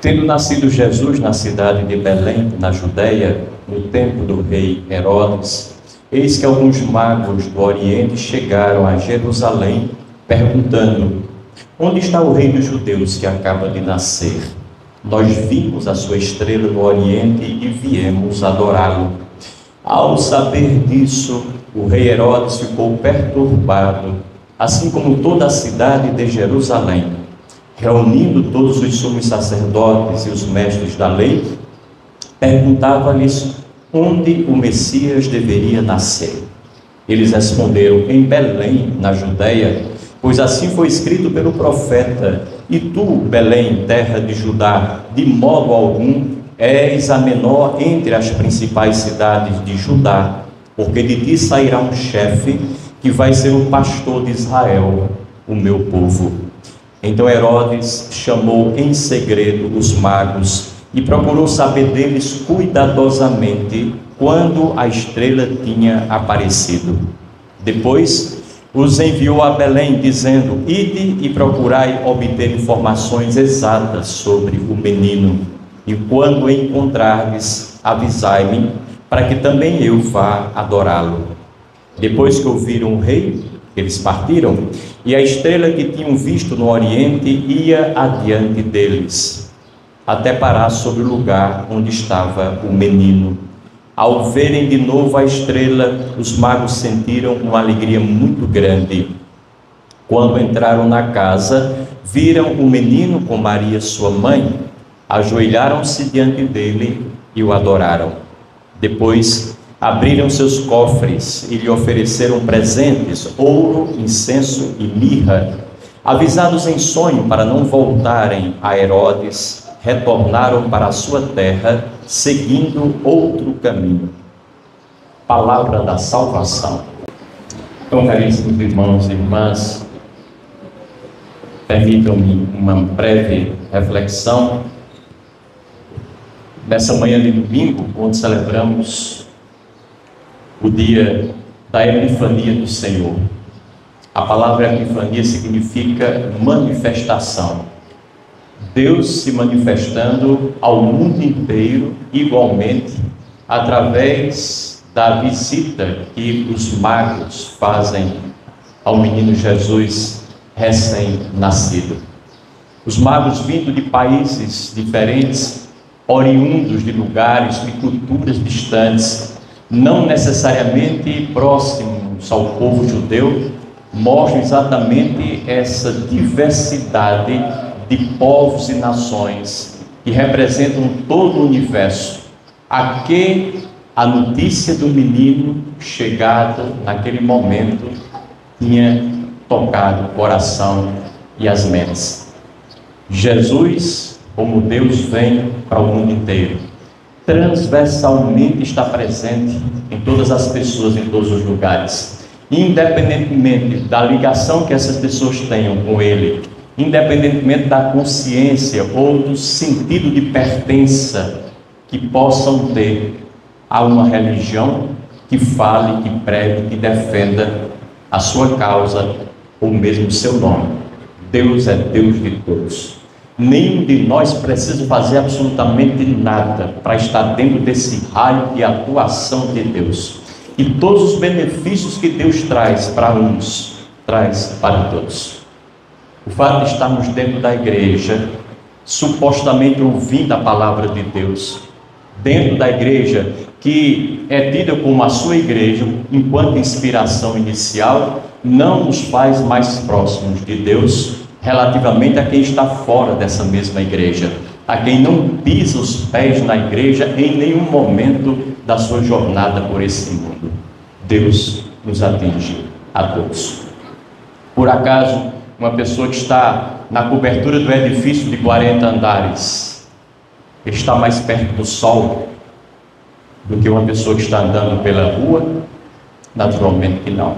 Tendo nascido Jesus na cidade de Belém, na Judéia, no tempo do rei Herodes, eis que alguns magos do Oriente chegaram a Jerusalém, perguntando: onde está o rei dos judeus que acaba de nascer? Nós vimos a sua estrela no Oriente e viemos adorá-lo. Ao saber disso, o rei Herodes ficou perturbado, assim como toda a cidade de Jerusalém. Reunindo todos os sumos sacerdotes e os mestres da lei, perguntava-lhes onde o Messias deveria nascer. Eles responderam: em Belém, na Judéia, pois assim foi escrito pelo profeta: e tu, Belém, terra de Judá, de modo algum és a menor entre as principais cidades de Judá, porque de ti sairá um chefe que vai ser o pastor de Israel, o meu povo. Então Herodes chamou em segredo os magos e procurou saber deles cuidadosamente quando a estrela tinha aparecido. Depois os enviou a Belém, dizendo: ide e procurai obter informações exatas sobre o menino, e quando o encontrardes, avisai-me, para que também eu vá adorá-lo. Depois que ouviram o rei, eles partiram, e a estrela que tinham visto no Oriente ia adiante deles, até parar sobre o lugar onde estava o menino. Ao verem de novo a estrela, os magos sentiram uma alegria muito grande. Quando entraram na casa, viram o menino com Maria, sua mãe, ajoelharam-se diante dele e o adoraram. Depois abriram seus cofres e lhe ofereceram presentes, ouro, incenso e mirra. Avisados em sonho para não voltarem a Herodes, retornaram para a sua terra, seguindo outro caminho. Palavra da salvação. Então, caríssimos irmãos e irmãs, permitam-me uma breve reflexão nessa manhã de domingo, onde celebramos o dia da Epifania do Senhor. A palavra Epifania significa manifestação. Deus se manifestando ao mundo inteiro igualmente, através da visita que os magos fazem ao menino Jesus recém-nascido. Os magos vindo de países diferentes, oriundos de lugares, de culturas distantes, não necessariamente próximos ao povo judeu, mostram exatamente essa diversidade de povos e nações que representam todo o universo, a que a notícia do menino chegado naquele momento tinha tocado o coração e as mentes. Jesus, como Deus, vem para o mundo inteiro. Transversalmente está presente em todas as pessoas, em todos os lugares, independentemente da ligação que essas pessoas tenham com Ele, independentemente da consciência ou do sentido de pertença que possam ter a uma religião que fale, que pregue, que defenda a sua causa ou mesmo o seu nome. Deus é Deus de todos. Nenhum de nós precisa fazer absolutamente nada para estar dentro desse raio de atuação de Deus. E todos os benefícios que Deus traz para uns, traz para todos. O fato de estarmos dentro da igreja, supostamente ouvindo a palavra de Deus, dentro da igreja que é tida como a sua igreja, enquanto inspiração inicial, não nos faz mais próximos de Deus, relativamente a quem está fora dessa mesma igreja, a quem não pisa os pés na igreja em nenhum momento da sua jornada por esse mundo. Deus nos atinge a todos. Por acaso, uma pessoa que está na cobertura do edifício de 40 andares está mais perto do sol do que uma pessoa que está andando pela rua? Naturalmente que não.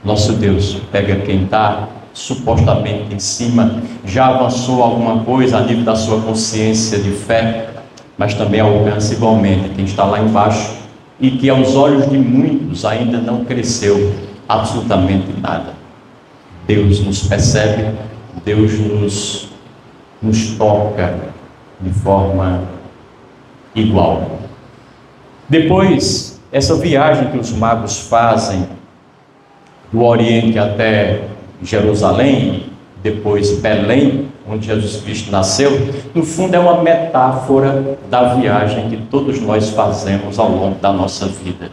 Nosso Deus pega quem está supostamente em cima, já avançou alguma coisa a nível da sua consciência de fé, mas também alcança igualmente quem está lá embaixo e que aos olhos de muitos ainda não cresceu absolutamente nada. Deus nos percebe, Deus nos toca, de forma igual. Depois, essa viagem que os magos fazem do Oriente até Jerusalém, depois Belém, onde Jesus Cristo nasceu, no fundo é uma metáfora da viagem que todos nós fazemos ao longo da nossa vida.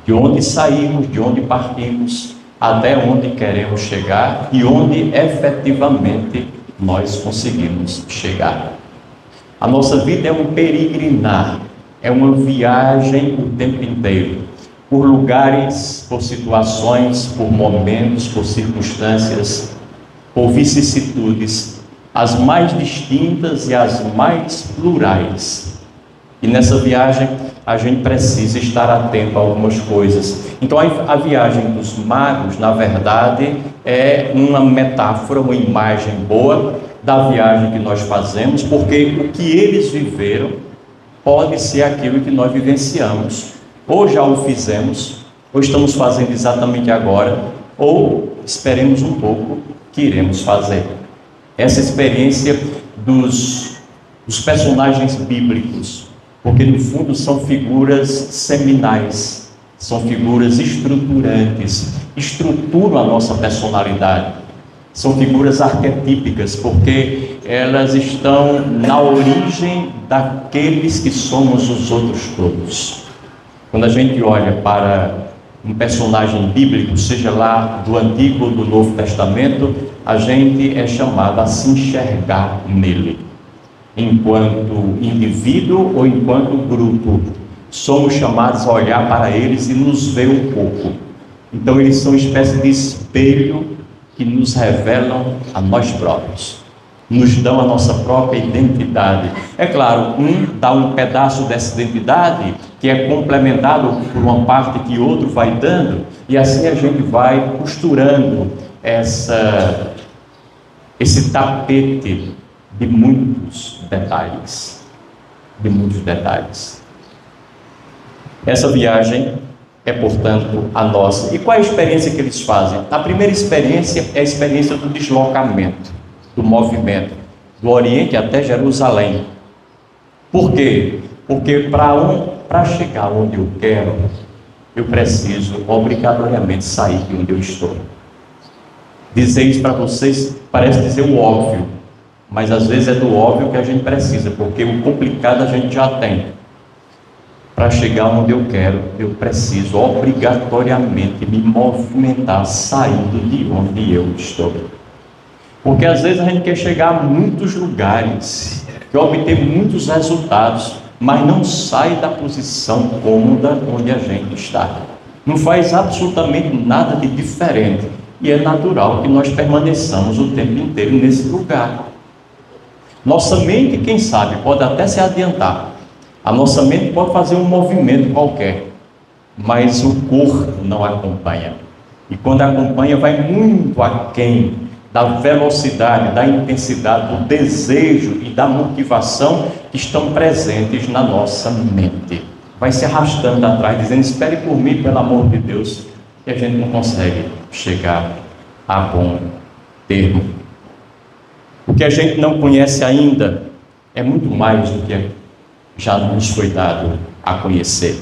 De onde saímos, de onde partimos, até onde queremos chegar e onde efetivamente nós conseguimos chegar. A nossa vida é um peregrinar, é uma viagem o tempo inteiro, por lugares, por situações, por momentos, por circunstâncias, por vicissitudes, as mais distintas e as mais plurais. E nessa viagem a gente precisa estar atento a algumas coisas. Então a viagem dos magos, na verdade, é uma metáfora, uma imagem boa da viagem que nós fazemos, porque o que eles viveram pode ser aquilo que nós vivenciamos. Ou já o fizemos, ou estamos fazendo exatamente agora, ou esperemos um pouco que iremos fazer. Essa experiência dos personagens bíblicos, porque no fundo são figuras seminais, são figuras estruturantes, estruturam a nossa personalidade, são figuras arquetípicas, porque elas estão na origem daqueles que somos os outros todos. Quando a gente olha para um personagem bíblico, seja lá do Antigo ou do Novo Testamento, a gente é chamado a se enxergar nele, enquanto indivíduo ou enquanto grupo. Somos chamados a olhar para eles e nos ver um pouco. Então eles são uma espécie de espelho que nos revelam a nós próprios, nos dão a nossa própria identidade. É claro, um dá um pedaço dessa identidade que é complementado por uma parte que outro vai dando, e assim a gente vai costurando esse tapete de muitos detalhes, Essa viagem é, portanto, a nossa. E qual é a experiência que eles fazem? A primeira experiência é a experiência do deslocamento, do movimento, do Oriente até Jerusalém. Por quê? Porque para chegar onde eu quero, eu preciso obrigatoriamente sair de onde eu estou. Dizer isso para vocês parece dizer o óbvio, mas às vezes é do óbvio que a gente precisa, porque o complicado a gente já tem. Para chegar onde eu quero, eu preciso obrigatoriamente me movimentar, saindo de onde eu estou. Porque às vezes a gente quer chegar a muitos lugares, quer obter muitos resultados, mas não sai da posição cômoda onde a gente está. Não faz absolutamente nada de diferente. E é natural que nós permaneçamos o tempo inteiro nesse lugar. Nossa mente, quem sabe, pode até se adiantar. A nossa mente pode fazer um movimento qualquer, mas o corpo não acompanha. E quando acompanha, vai muito aquém da velocidade, da intensidade, do desejo e da motivação que estão presentes na nossa mente. Vai se arrastando atrás, dizendo: espere por mim, pelo amor de Deus, e a gente não consegue chegar a bom termo. O que a gente não conhece ainda é muito mais do que já nos foi dado a conhecer.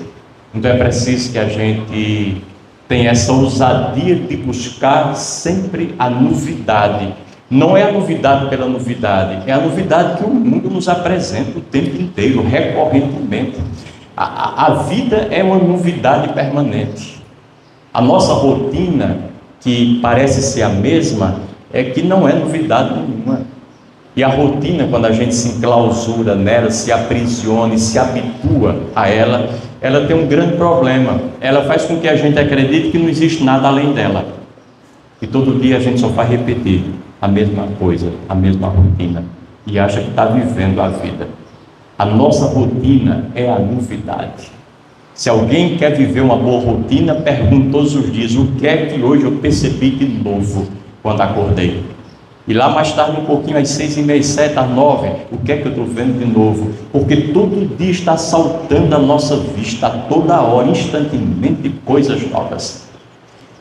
Então é preciso que a gente tenha essa ousadia de buscar sempre a novidade. Não é a novidade pela novidade, é a novidade que o mundo nos apresenta o tempo inteiro, recorrentemente. A vida é uma novidade permanente. A nossa rotina, que parece ser a mesma, é que não é novidade nenhuma. E a rotina, quando a gente se enclausura nela, se aprisiona e se habitua a ela, ela tem um grande problema. Ela faz com que a gente acredite que não existe nada além dela. E todo dia a gente só faz repetir a mesma coisa, a mesma rotina, e acha que está vivendo a vida. A nossa rotina é a novidade. Se alguém quer viver uma boa rotina, pergunta todos os dias: o que é que hoje eu percebi de novo quando acordei? E lá mais tarde, um pouquinho, às 6h30, 7h, às 9h, o que é que eu estou vendo de novo? Porque todo dia está saltando a nossa vista, a toda hora, instantaneamente, coisas novas.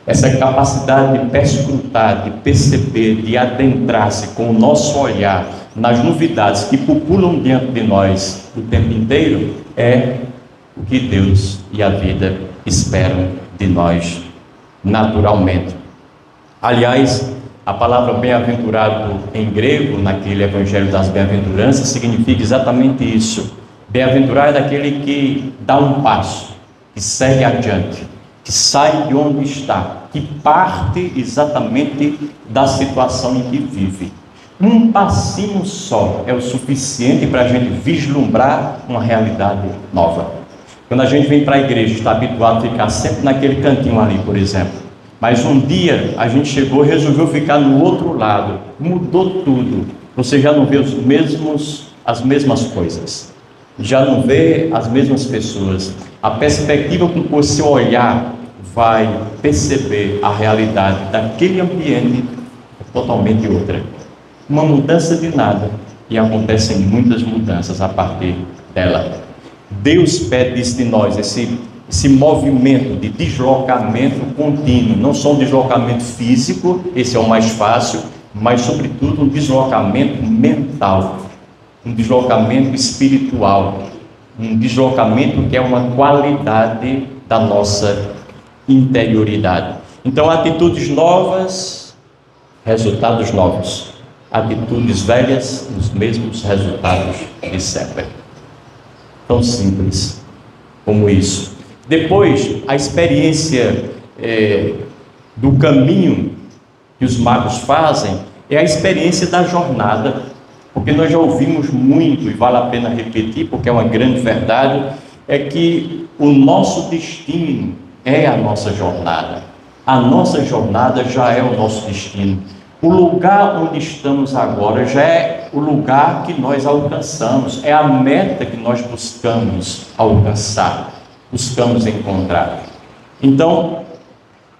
Essa capacidade de perscrutar, de perceber, de adentrar-se com o nosso olhar, nas novidades que populam diante de nós o tempo inteiro, é o que Deus e a vida esperam de nós naturalmente. Aliás, a palavra bem-aventurado em grego, naquele Evangelho das Bem-aventuranças, significa exatamente isso. Bem-aventurado é aquele que dá um passo, que segue adiante, que sai de onde está, que parte exatamente da situação em que vive. Um passinho só é o suficiente para a gente vislumbrar uma realidade nova. Quando a gente vem para a igreja, está habituado a ficar sempre naquele cantinho ali, por exemplo. Mas um dia a gente chegou e resolveu ficar no outro lado. Mudou tudo. Você já não vê as mesmas coisas. Já não vê as mesmas pessoas. A perspectiva com que você olhar vai perceber a realidade daquele ambiente é totalmente outra. Uma mudança de nada, e acontecem muitas mudanças a partir dela. Deus pede isso de nós, esse movimento de deslocamento contínuo, não só um deslocamento físico, esse é o mais fácil, mas sobretudo um deslocamento mental, um deslocamento espiritual, um deslocamento que é uma qualidade da nossa interioridade. Então, atitudes novas, resultados novos. Atitudes velhas, os mesmos resultados de sempre. Tão simples como isso. Depois, a experiência do caminho que os magos fazem é a experiência da jornada, porque nós já ouvimos muito, e vale a pena repetir, porque é uma grande verdade, é que o nosso destino é a nossa jornada. A nossa jornada já é o nosso destino. O lugar onde estamos agora já é o lugar que nós alcançamos, é a meta que nós buscamos alcançar, buscamos encontrar. Então,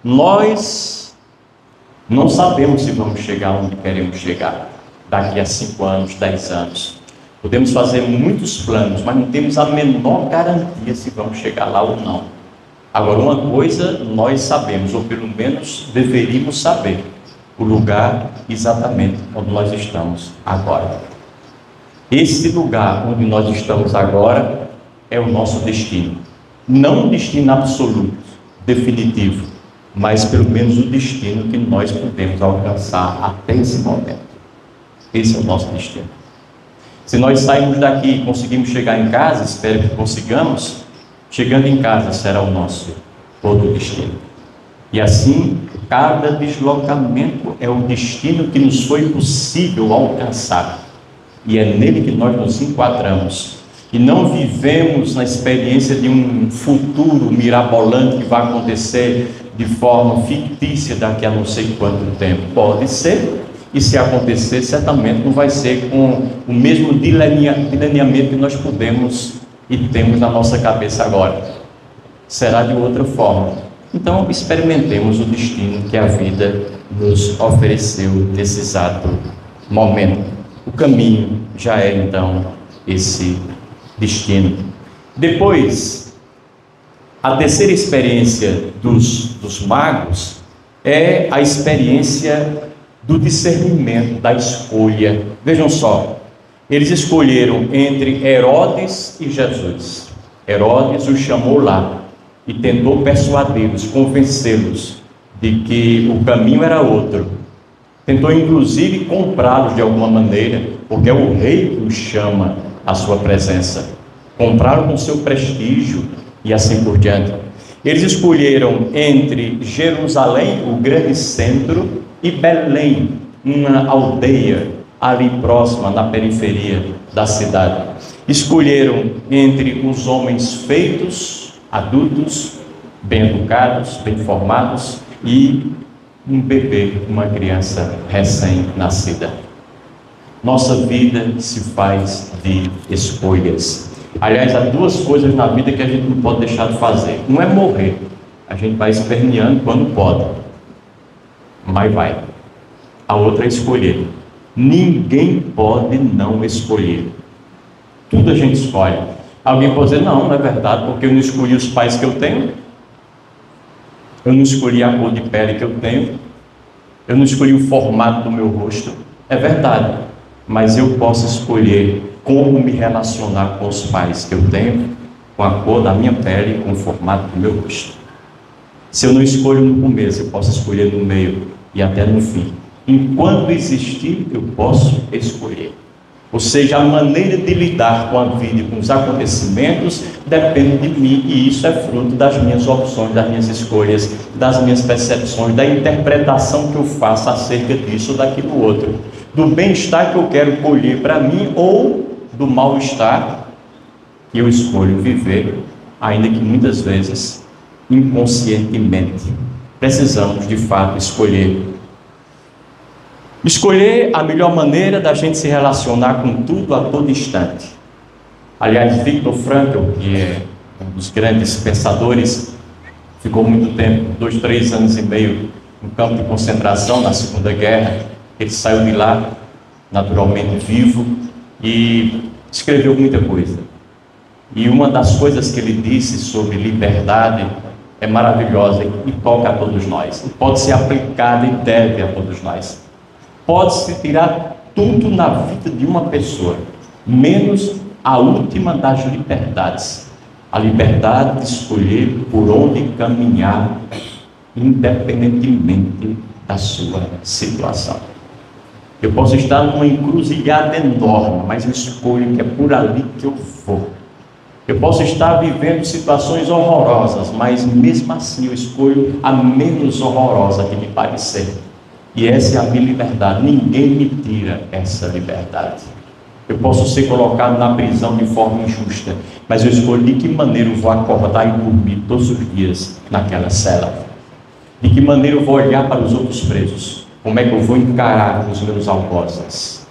nós não sabemos se vamos chegar onde queremos chegar daqui a 5 anos, 10 anos. Podemos fazer muitos planos, mas não temos a menor garantia se vamos chegar lá ou não. Agora, uma coisa nós sabemos, ou pelo menos deveríamos saber: o lugar exatamente onde nós estamos agora. Esse lugar onde nós estamos agora é o nosso destino. Não um destino absoluto, definitivo, mas pelo menos o destino que nós podemos alcançar até esse momento. Esse é o nosso destino. Se nós sairmos daqui e conseguimos chegar em casa, espero que consigamos, chegando em casa será o nosso outro destino. E assim, cada deslocamento é o destino que nos foi possível alcançar. E é nele que nós nos enquadramos. E não vivemos na experiência de um futuro mirabolante que vai acontecer de forma fictícia daqui a não sei quanto tempo. Pode ser, e se acontecer, certamente não vai ser com o mesmo delineamento que nós podemos e temos na nossa cabeça agora. Será de outra forma. Então, experimentemos o destino que a vida nos ofereceu nesse exato momento. O caminho já é, então, esse destino. Depois, a terceira experiência dos magos é a experiência do discernimento, da escolha. Vejam só, eles escolheram entre Herodes e Jesus. Herodes os chamou lá e tentou persuadi-los, convencê-los de que o caminho era outro. Tentou inclusive comprá-los de alguma maneira, porque é o rei que os chama à sua presença. Compraram com seu prestígio e assim por diante. Eles escolheram entre Jerusalém, o grande centro, e Belém, uma aldeia ali próxima, na periferia da cidade. Escolheram entre os homens feitos, adultos, bem educados, bem formados, e um bebê, uma criança recém-nascida. Nossa vida se faz de escolhas. Aliás, há duas coisas na vida que a gente não pode deixar de fazer. Um é morrer. A gente vai esperneando quando pode, mas vai. A outra é escolher. Ninguém pode não escolher. Tudo a gente escolhe. Alguém pode dizer: não é verdade, porque eu não escolhi os pais que eu tenho, eu não escolhi a cor de pele que eu tenho, eu não escolhi o formato do meu rosto. É verdade, mas eu posso escolher como me relacionar com os pais que eu tenho, com a cor da minha pele, com o formato do meu rosto. Se eu não escolho no começo, eu posso escolher no meio e até no fim. Enquanto existir, eu posso escolher. Ou seja, a maneira de lidar com a vida e com os acontecimentos depende de mim, e isso é fruto das minhas opções, das minhas escolhas, das minhas percepções, da interpretação que eu faço acerca disso ou daquilo outro, do bem-estar que eu quero colher para mim ou do mal-estar que eu escolho viver, ainda que muitas vezes inconscientemente. Precisamos de fato escolher a melhor maneira da gente se relacionar com tudo a todo instante. Aliás, Viktor Frankl, que é um dos grandes pensadores, ficou muito tempo, 2, 3 anos e meio, no campo de concentração na Segunda Guerra. Ele saiu de lá, naturalmente vivo, e escreveu muita coisa. E uma das coisas que ele disse sobre liberdade é maravilhosa e toca a todos nós. E pode ser aplicada e deve a todos nós. Pode-se tirar tudo na vida de uma pessoa, menos a última das liberdades. A liberdade de escolher por onde caminhar, independentemente da sua situação. Eu posso estar numa encruzilhada enorme, mas eu escolho que é por ali que eu vou. Eu posso estar vivendo situações horrorosas, mas mesmo assim eu escolho a menos horrorosa que me parecer. E essa é a minha liberdade. Ninguém me tira essa liberdade. Eu posso ser colocado na prisão de forma injusta, mas eu escolho de que maneira eu vou acordar e dormir todos os dias naquela cela. De que maneira eu vou olhar para os outros presos. Como é que eu vou encarar os meus algozes?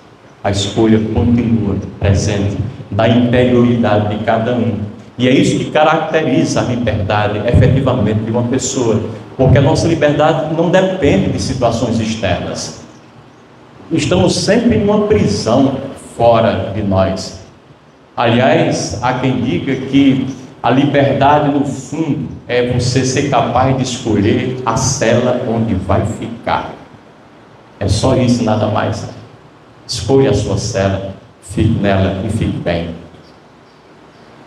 A escolha continua presente da interioridade de cada um. E é isso que caracteriza a liberdade efetivamente de uma pessoa. Porque a nossa liberdade não depende de situações externas. Estamos sempre em uma prisão fora de nós. Aliás, há quem diga que a liberdade, no fundo, é você ser capaz de escolher a cela onde vai ficar. É só isso, nada mais. Escolha a sua cela, fique nela e fique bem.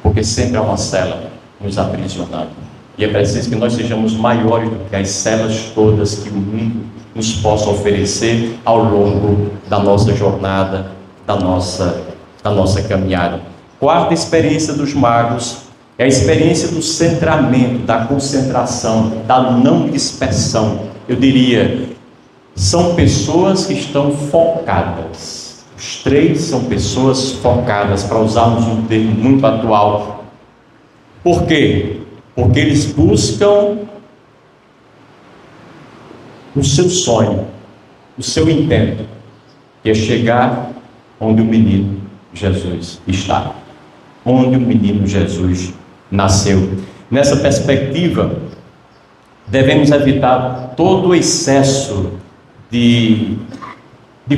Porque sempre há uma cela nos aprisionando. E é preciso que nós sejamos maiores do que as celas todas que o mundo nos possa oferecer ao longo da nossa jornada, da nossa caminhada. Quarta experiência dos magos é a experiência do centramento, da concentração, da não dispersão. Eu diria, são pessoas que estão focadas. Os três são pessoas focadas, para usarmos um termo muito atual. Por quê? Porque eles buscam o seu sonho, o seu intento, que é chegar onde o menino Jesus está, onde o menino Jesus nasceu. Nessa perspectiva, devemos evitar todo o excesso de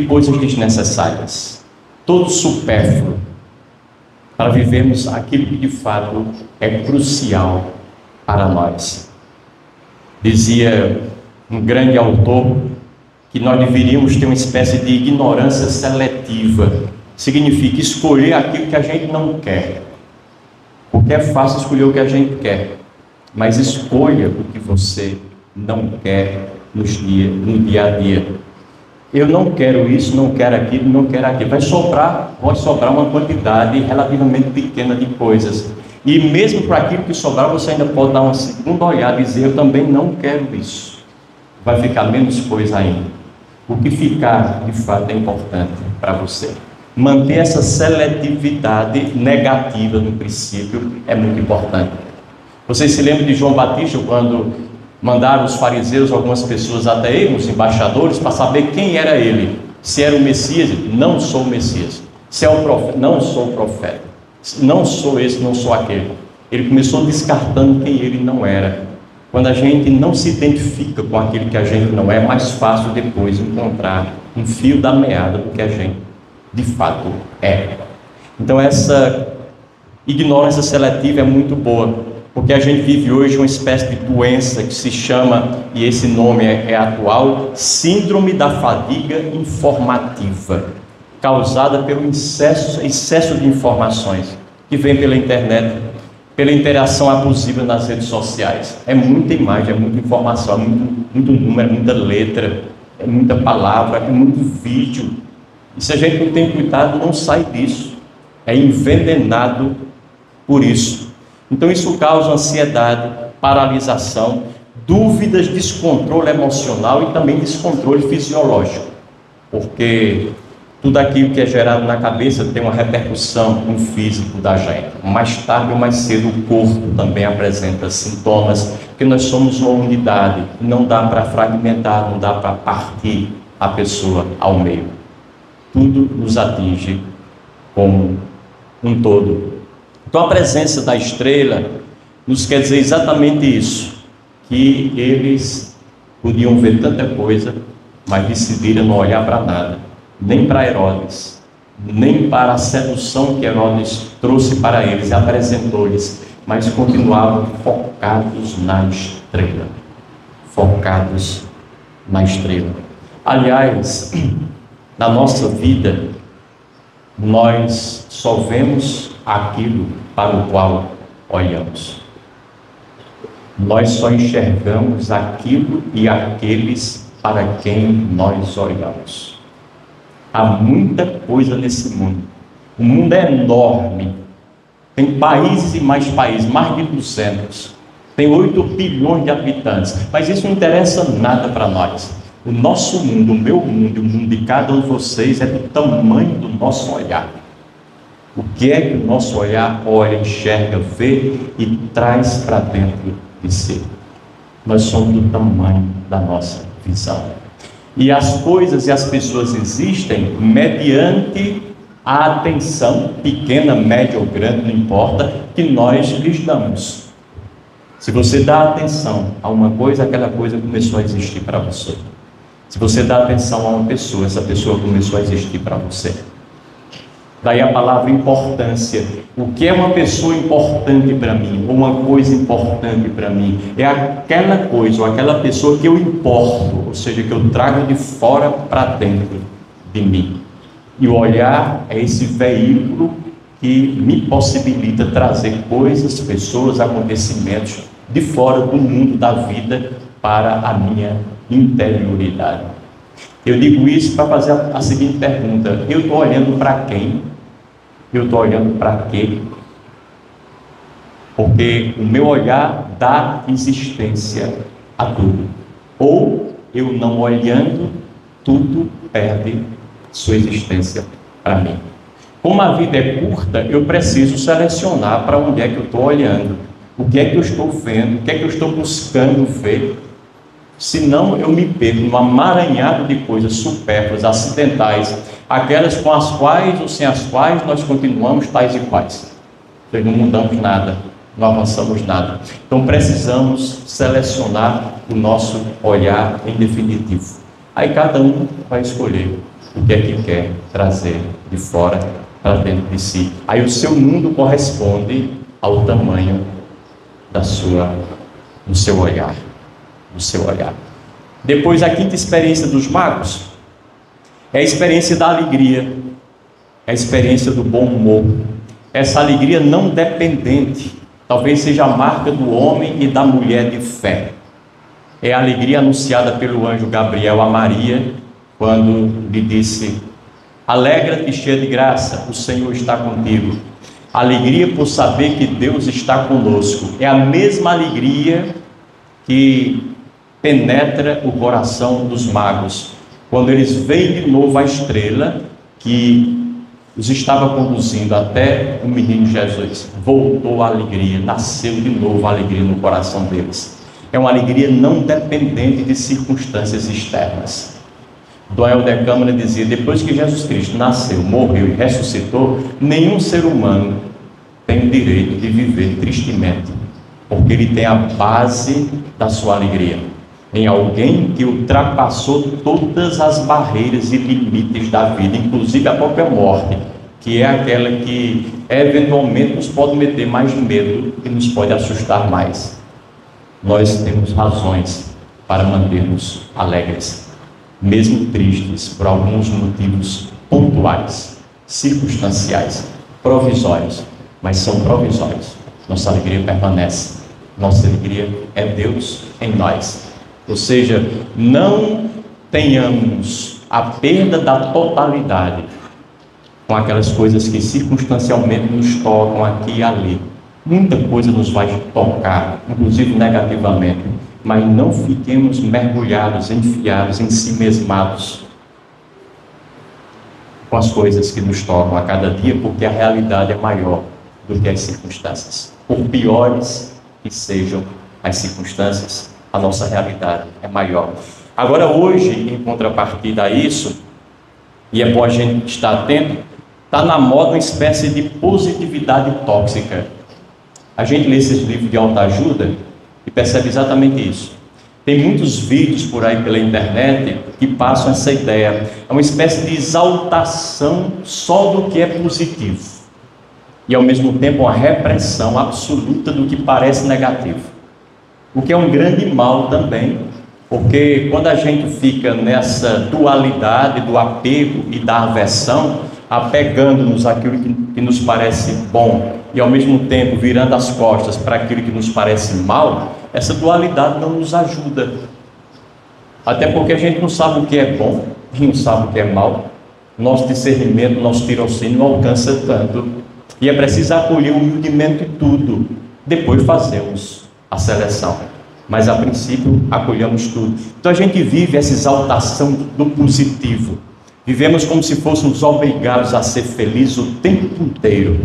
coisas desnecessárias, todo supérfluo, para vivermos aquilo que de fato é crucial para nós. Dizia um grande autor que nós deveríamos ter uma espécie de ignorância seletiva. Significa escolher aquilo que a gente não quer, porque é fácil escolher o que a gente quer, mas escolha o que você não quer no dia a dia. Eu não quero isso, não quero aquilo, não quero aquilo. Vai sobrar uma quantidade relativamente pequena de coisas. E mesmo para aquilo que sobrar, você ainda pode dar uma segunda olhada e dizer, eu também não quero isso. Vai ficar menos coisa ainda. O que ficar, de fato, é importante para você. Manter essa seletividade negativa no princípio é muito importante. Vocês se lembram de João Batista, quando mandaram os fariseus, algumas pessoas até ele, os embaixadores, para saber quem era ele. Se era o Messias, não sou o Messias. Se é o profeta, não sou o profeta. Não sou esse, não sou aquele. Ele começou descartando quem ele não era. Quando a gente não se identifica com aquilo que a gente não é, é mais fácil depois encontrar um fio da meada do que a gente de fato é. Então essa ignorância seletiva é muito boa, porque a gente vive hoje uma espécie de doença que se chama, e esse nome é atual, síndrome da fadiga informativa. causada pelo excesso de informações que vem pela internet, pela interação abusiva nas redes sociais. É muita imagem, é muita informação, é muito número, é muita letra, é muita palavra, é muito vídeo. E se a gente não tem cuidado, não sai disso. É envenenado por isso. Então isso causa ansiedade, paralisação, dúvidas, descontrole emocional e também descontrole fisiológico. Porque tudo aquilo que é gerado na cabeça tem uma repercussão no físico da gente. Mais tarde ou mais cedo o corpo também apresenta sintomas, porque nós somos uma unidade, não dá para fragmentar, não dá para partir a pessoa ao meio. Tudo nos atinge como um todo. Então a presença da estrela nos quer dizer exatamente isso, que eles podiam ver tanta coisa, mas decidiram não olhar para nada, nem para Herodes, nem para a sedução que Herodes trouxe para eles e apresentou-lhes, mas continuavam focados na estrela. Focados na estrela. Aliás, na nossa vida, nós só vemos aquilo para o qual olhamos. Nós só enxergamos aquilo e aqueles para quem nós olhamos. Há muita coisa nesse mundo. O mundo é enorme. Tem países e mais países, mais de 200. Tem 8 bilhões de habitantes. Mas isso não interessa nada para nós. O nosso mundo, o meu mundo, o mundo de cada um de vocês é do tamanho do nosso olhar. O que é que o nosso olhar olha, enxerga, vê e traz para dentro de si? Nós somos do tamanho da nossa visão. E as coisas e as pessoas existem mediante a atenção, pequena, média ou grande, não importa, que nós lhes damos. Se você dá atenção a uma coisa, aquela coisa começou a existir para você. Se você dá atenção a uma pessoa, essa pessoa começou a existir para você. Daí a palavra importância. O que é uma pessoa importante para mim? Ou uma coisa importante para mim? É aquela coisa ou aquela pessoa que eu importo, ou seja, que eu trago de fora para dentro de mim. E o olhar é esse veículo que me possibilita trazer coisas, pessoas, acontecimentos de fora do mundo da vida para a minha interioridade. Eu digo isso para fazer a seguinte pergunta: eu estou olhando para quem? Eu estou olhando para quê? Porque o meu olhar dá existência a tudo. Ou eu não olhando, tudo perde sua existência para mim. Como a vida é curta, eu preciso selecionar para onde é que eu estou olhando, o que é que eu estou vendo, o que é que eu estou buscando ver. Senão eu me perco num amaranhado de coisas supérfluas, acidentais, aquelas com as quais ou sem as quais nós continuamos tais e quais. Nós não mudamos nada, não avançamos nada. Então precisamos selecionar o nosso olhar em definitivo. Aí cada um vai escolher o que é que quer trazer de fora para dentro de si. Aí o seu mundo corresponde ao tamanho do seu olhar. Do seu olhar. Depois, a quinta experiência dos magos é a experiência da alegria, é a experiência do bom humor. Essa alegria não dependente, talvez seja a marca do homem e da mulher de fé. É a alegria anunciada pelo anjo Gabriel a Maria, quando lhe disse: alegra-te, cheia de graça, o Senhor está contigo. Alegria por saber que Deus está conosco. É a mesma alegria que penetra o coração dos magos, quando eles veem de novo a estrela que os estava conduzindo até o menino Jesus. Voltou a alegria, nasceu de novo a alegria no coração deles. É uma alegria não dependente de circunstâncias externas. Dom Helder Câmara dizia: depois que Jesus Cristo nasceu, morreu e ressuscitou, nenhum ser humano tem o direito de viver tristemente, porque ele tem a base da sua alegria em alguém que ultrapassou todas as barreiras e limites da vida, inclusive a própria morte, que é aquela que eventualmente nos pode meter mais medo e nos pode assustar mais. Nós temos razões para mantermos alegres, mesmo tristes por alguns motivos pontuais, circunstanciais, provisórios, mas são provisórios. Nossa alegria permanece. Nossa alegria é Deus em nós. Ou seja, não tenhamos a perda da totalidade com aquelas coisas que circunstancialmente nos tocam aqui e ali. Muita coisa nos vai tocar, inclusive negativamente, mas não fiquemos mergulhados, enfiados, ensimesmados com as coisas que nos tocam a cada dia, porque a realidade é maior do que as circunstâncias. Por piores que sejam as circunstâncias, a nossa realidade é maior. Agora, hoje, em contrapartida a isso, e é bom a gente estar atento, está na moda uma espécie de positividade tóxica. A gente lê esses livros de autoajuda e percebe exatamente isso. Tem muitos vídeos por aí pela internet que passam essa ideia. É uma espécie de exaltação só do que é positivo. E ao mesmo tempo uma repressão absoluta do que parece negativo. O que é um grande mal também, porque quando a gente fica nessa dualidade do apego e da aversão, apegando-nos àquilo que nos parece bom e ao mesmo tempo virando as costas para aquilo que nos parece mal, essa dualidade não nos ajuda. Até porque a gente não sabe o que é bom e não sabe o que é mal. Nosso discernimento, nosso tirocínio não alcança tanto. E é preciso acolher humildemente tudo. Depois fazemos a seleção. Mas a princípio acolhemos tudo. Então a gente vive essa exaltação do positivo. Vivemos como se fôssemos obrigados a ser felizes o tempo inteiro.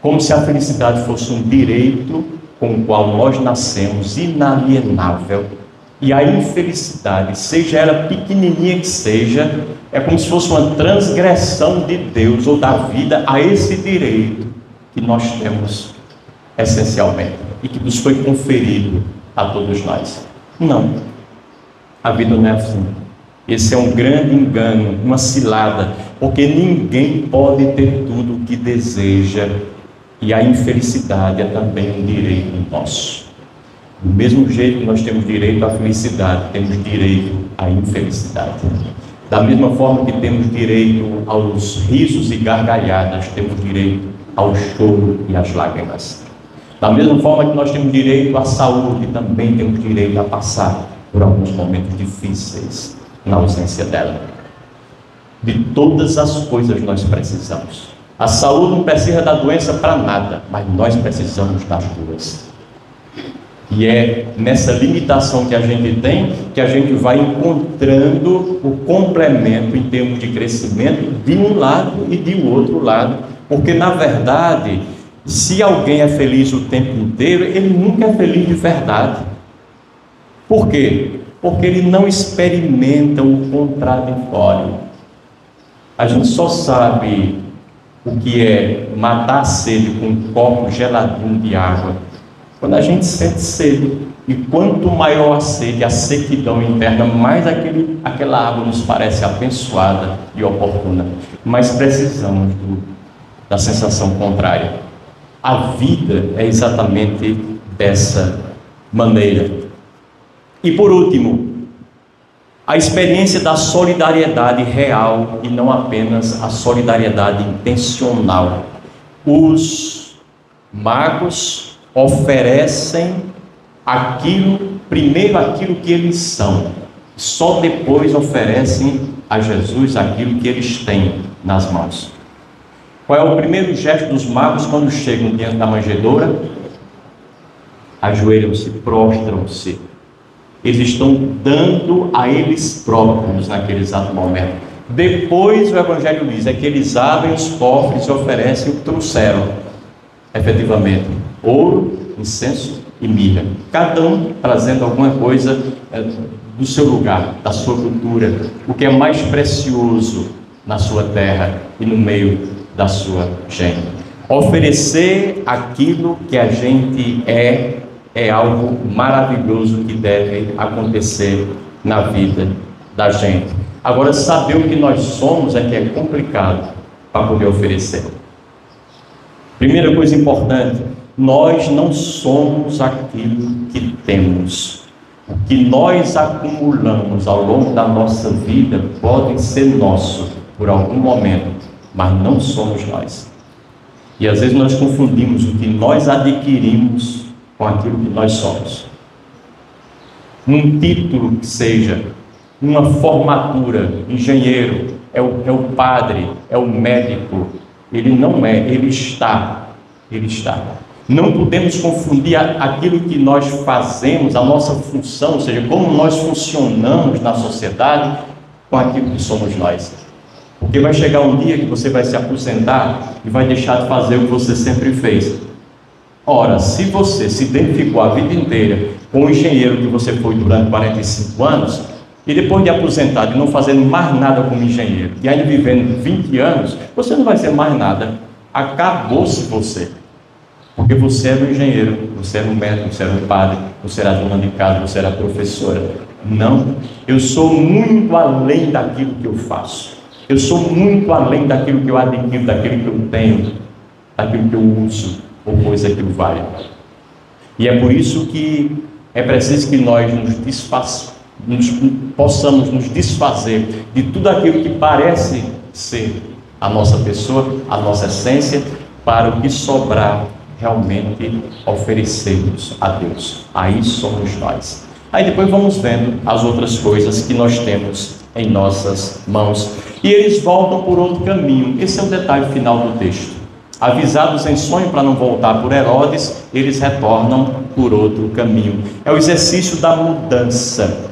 Como se a felicidade fosse um direito com o qual nós nascemos, inalienável. E a infelicidade, seja ela pequenininha que seja, é como se fosse uma transgressão de Deus ou da vida a esse direito que nós temos essencialmente e que nos foi conferido a todos nós. Não, a vida não é assim. Esse é um grande engano, uma cilada, porque ninguém pode ter tudo o que deseja, e a infelicidade é também um direito nosso. Do mesmo jeito que nós temos direito à felicidade, temos direito à infelicidade. Da mesma forma que temos direito aos risos e gargalhadas, temos direito ao choro e às lágrimas. Da mesma forma que nós temos direito à saúde, também temos direito a passar por alguns momentos difíceis na ausência dela. De todas as coisas nós precisamos. A saúde não precisa da doença para nada, mas nós precisamos das duas. E é nessa limitação que a gente tem que a gente vai encontrando o complemento em termos de crescimento de um lado e de outro lado. Porque, na verdade, se alguém é feliz o tempo inteiro, ele nunca é feliz de verdade. Por quê? Porque ele não experimenta o contraditório. A gente só sabe o que é matar a sede com um copo geladinho de água quando a gente sente sede. E quanto maior a sede, a sequidão interna, mais aquela água nos parece abençoada e oportuna. Mas precisamos da sensação contrária. A vida é exatamente dessa maneira. E por último, a experiência da solidariedade real e não apenas a solidariedade intencional. Os magos oferecem primeiro aquilo que eles são, só depois oferecem a Jesus aquilo que eles têm nas mãos. Qual é o primeiro gesto dos magos quando chegam diante da manjedoura? Ajoelham-se, prostram-se. Eles estão dando a eles próprios naquele exato momento. Depois o Evangelho diz que eles abrem os cofres e oferecem o que trouxeram, efetivamente, ouro, incenso e mirra, cada um trazendo alguma coisa do seu lugar, da sua cultura, o que é mais precioso na sua terra e no meio da sua gente. Oferecer aquilo que a gente é algo maravilhoso que deve acontecer na vida da gente. Agora, saber o que nós somos é que é complicado para poder oferecer. Primeira coisa importante, nós não somos aquilo que temos. O que nós acumulamos ao longo da nossa vida pode ser nosso, por algum momento, mas não somos nós. E às vezes nós confundimos o que nós adquirimos com aquilo que nós somos. Um título que seja, uma formatura, engenheiro, é o padre, é o médico. Ele não é, ele está. Ele está. Não podemos confundir aquilo que nós fazemos, a nossa função, ou seja, como nós funcionamos na sociedade, com aquilo que somos nós. Porque vai chegar um dia que você vai se aposentar e vai deixar de fazer o que você sempre fez. Ora, se você se identificou a vida inteira com o engenheiro que você foi durante 45 anos, e depois de aposentado e não fazendo mais nada como engenheiro, e ainda vivendo 20 anos, você não vai ser mais nada. Acabou-se você. Porque você era um engenheiro, você era um médico, você era um padre, você era dona de casa, você era professora. Não, eu sou muito além daquilo que eu faço. Eu sou muito além daquilo que eu adquiro, daquilo que eu tenho, daquilo que eu uso, ou coisa que eu valho. E é por isso que é preciso que nós possamos nos desfazer de tudo aquilo que parece ser a nossa pessoa, a nossa essência, para o que sobrar realmente oferecermos a Deus. Aí somos nós. Aí depois vamos vendo as outras coisas que nós temos em nossas mãos. E eles voltam por outro caminho. Esse é o detalhe final do texto. Avisados em sonho para não voltar por Herodes, eles retornam por outro caminho. É o exercício da mudança.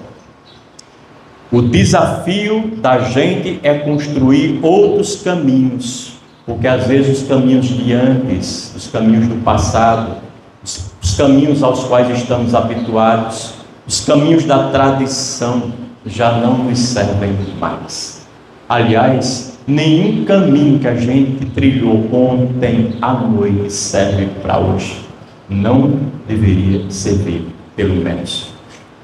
O desafio da gente é construir outros caminhos, porque às vezes os caminhos de antes, os caminhos do passado, os caminhos aos quais estamos habituados, os caminhos da tradição já não nos servem mais. Aliás, nenhum caminho que a gente trilhou ontem à noite serve para hoje. Não deveria servir, pelo menos.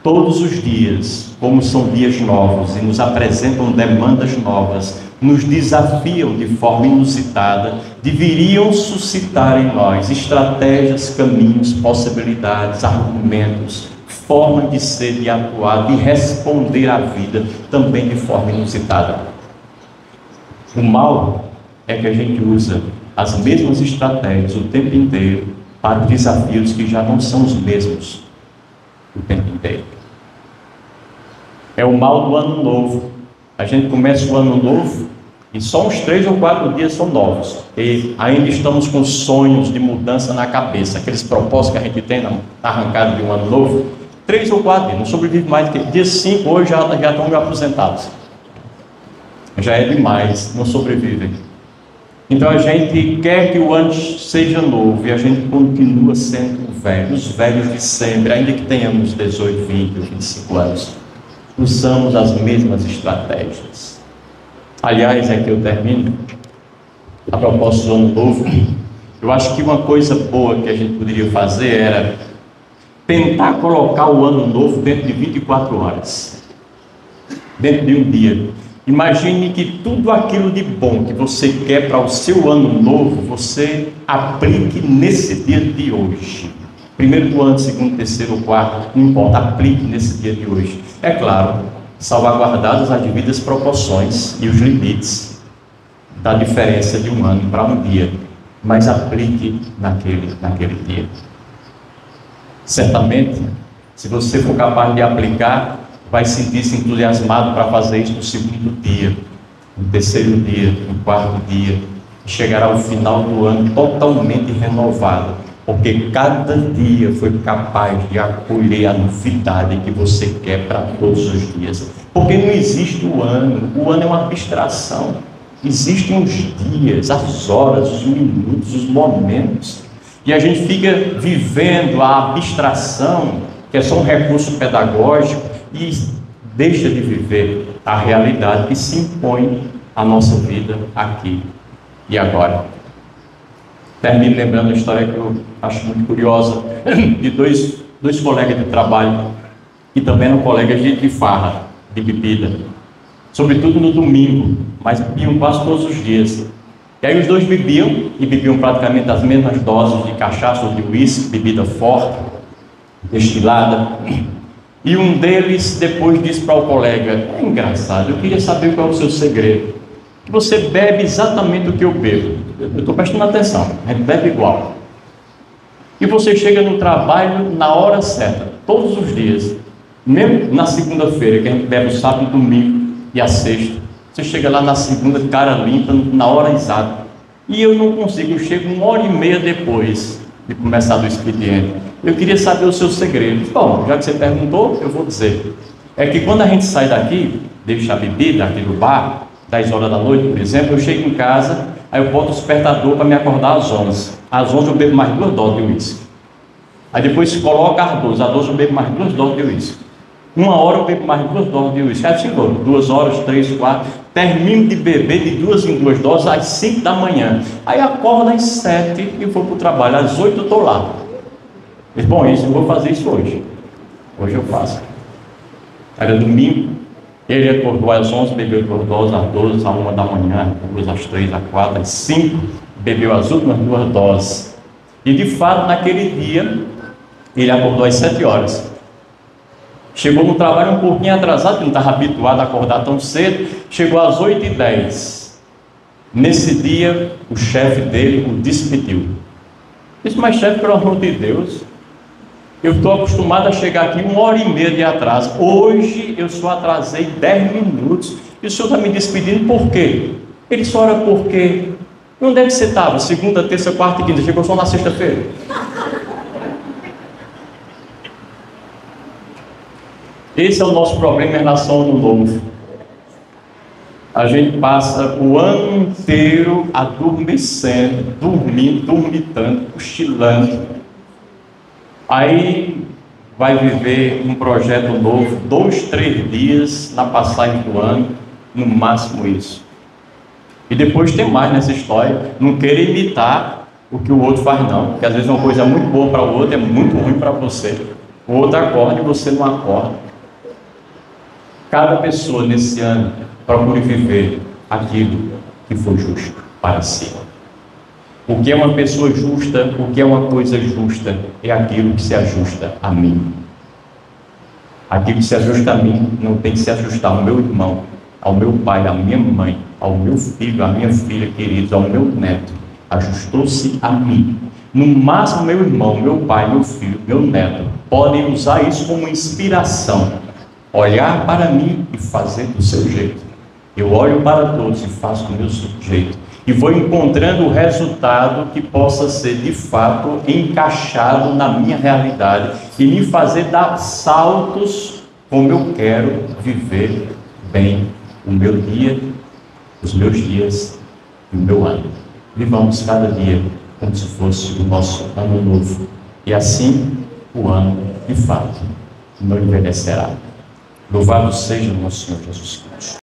Todos os dias, como são dias novos e nos apresentam demandas novas, nos desafiam de forma inusitada, deveriam suscitar em nós estratégias, caminhos, possibilidades, argumentos, forma de ser, de atuar, de responder à vida também de forma inusitada. O mal é que a gente usa as mesmas estratégias o tempo inteiro para desafios que já não são os mesmos o tempo inteiro. É o mal do ano novo. A gente começa o ano novo e só uns 3 ou 4 dias são novos. E ainda estamos com sonhos de mudança na cabeça. Aqueles propósitos que a gente tem na arrancada de um ano novo. 3 ou 4 dias, não sobrevive mais do que dia 5, hoje já estão meio aposentados. Já é demais, não sobrevivem. Então a gente quer que o ano seja novo e a gente continua sendo velho, os velhos de sempre, ainda que tenhamos 18, 20 ou 25 anos. Usamos as mesmas estratégias. Aliás, é que eu termino, a propósito do ano novo, eu acho que uma coisa boa que a gente poderia fazer era tentar colocar o ano novo dentro de 24 horas, dentro de um dia. Imagine que tudo aquilo de bom que você quer para o seu ano novo, você aplique nesse dia de hoje. Primeiro do ano, segundo, terceiro ou quarto, não importa, aplique nesse dia de hoje. É claro, salvaguardadas as devidas proporções e os limites da diferença de um ano para um dia, mas aplique naquele dia. Certamente, se você for capaz de aplicar, vai sentir-se entusiasmado para fazer isso no segundo dia, no terceiro dia, no quarto dia, e chegará ao final do ano totalmente renovado, porque cada dia foi capaz de acolher a novidade que você quer para todos os dias. Porque não existe o ano é uma abstração. Existem os dias, as horas, os minutos, os momentos, e a gente fica vivendo a abstração, que é só um recurso pedagógico, e deixa de viver a realidade que se impõe à nossa vida aqui e agora. Termino lembrando a história que eu acho muito curiosa, de dois colegas de trabalho, que também eram colegas de farra, de bebida, sobretudo no domingo, mas bebiam quase todos os dias. E aí os dois bebiam, e bebiam praticamente as mesmas doses de cachaça ou de uísque, bebida forte, destilada. E um deles depois disse para o colega: é engraçado, eu queria saber qual é o seu segredo. Você bebe exatamente o que eu bebo. Eu estou prestando atenção, a gente bebe igual. E você chega no trabalho na hora certa, todos os dias. Mesmo na segunda-feira, que a gente bebe o sábado, o domingo e a sexta. Você chega lá na segunda, cara limpa, na hora exata. E eu não consigo, eu chego 1h30 depois de começar do expediente. Eu queria saber o seu segredo. Bom, já que você perguntou, eu vou dizer. É que quando a gente sai daqui, deixa a bebida aqui do bar, 10 horas da noite, por exemplo, eu chego em casa, aí eu boto o despertador para me acordar às 11. Às 11 eu bebo mais 2 doses de uísque. Aí depois coloca às 12. Às 12 eu bebo mais 2 doses de uísque. 1 hora eu bebo mais 2 doses de uísque. Aí ficou 2 horas, 3, 4. Termino de beber de 2 em 2 doses às 5 da manhã. Aí acordo às 7 e vou para o trabalho. Às 8 eu estou lá. Bom, isso, eu vou fazer isso hoje. Hoje eu faço. Era domingo. Ele acordou às 11, bebeu 2 doses, às 12, às 1 da manhã, às 2, às 3, às 4, às 5, bebeu as últimas 2 doses. E de fato, naquele dia, ele acordou às 7 horas. Chegou no trabalho um pouquinho atrasado, porque não estava habituado a acordar tão cedo. Chegou às 8h10. Nesse dia, o chefe dele o despediu. Disse, mas chefe, pelo amor de Deus, eu estou acostumado a chegar aqui 1h30 de atraso. Hoje eu só atrasei 10 minutos. E o senhor está me despedindo por quê? Ele disse, ora, por quê? Onde é que você estava? Segunda, terça, quarta e quinta. Chegou só na sexta-feira. Esse é o nosso problema em relação ao Ano Novo. A gente passa o ano inteiro adormecendo, dormindo, dormitando, cochilando. Aí vai viver um projeto novo, 2, 3 dias na passagem do ano, no máximo isso. E depois tem mais nessa história, não queira imitar o que o outro faz não, porque às vezes uma coisa muito boa para o outro é muito ruim para você. O outro acorda e você não acorda. Cada pessoa nesse ano procure viver aquilo que foi justo para si. O que é uma pessoa justa, o que é uma coisa justa, é aquilo que se ajusta a mim. Aquilo que se ajusta a mim não tem que se ajustar ao meu irmão, ao meu pai, à minha mãe, ao meu filho, à minha filha, queridos, ao meu neto. Ajustou-se a mim. No máximo, meu irmão, meu pai, meu filho, meu neto podem usar isso como inspiração. Olhar para mim e fazer do seu jeito. Eu olho para todos e faço do meu jeito. E vou encontrando o resultado que possa ser de fato encaixado na minha realidade e me fazer dar saltos como eu quero viver bem o meu dia, os meus dias e o meu ano. Vivamos cada dia como se fosse o nosso ano novo. E assim o ano, de fato, não envelhecerá. Louvado seja o nosso Senhor Jesus Cristo.